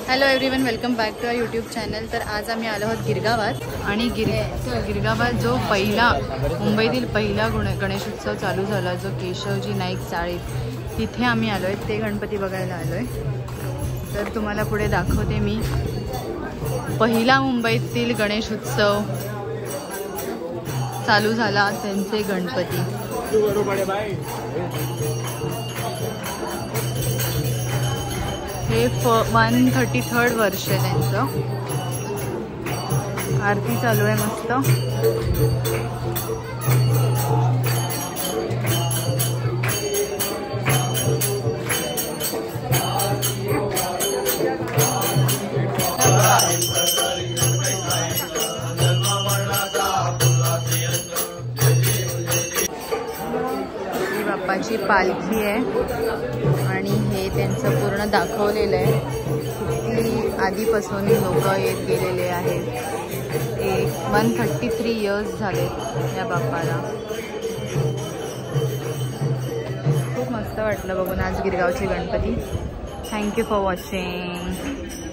Hello everyone, welcome back to our YouTube channel. तर आज आम्ही आलो आहोत गिरगावात आणि गिरगावात जो मुंबईतील पहिला गणेशोत्सव चालू झाला, जो केशवजी नाईक चाळीत, तिथे आम्ही आलो आहे। ते गणपती बघायला आलो आहे। तर तुम्हाला पुढे दाखवते मी पहिला मुंबईतील गणेशोत्सव चालू झाला, त्यांचे गणपती। हे 133rd वर्ष आहे त्यांचं। आरती चालू आहे मस्त। ही बाप्पाची पालखी आहे आणि हे त्यांचं पूर्ण दाखवलेलं आहे। किती आधीपासून लोक येत गेलेले आहेत। 133 इयर्स झाले या बाप्पाला। खूप मस्त वाटलं बघून आज गिरगावचे गणपती। Thank you for watching.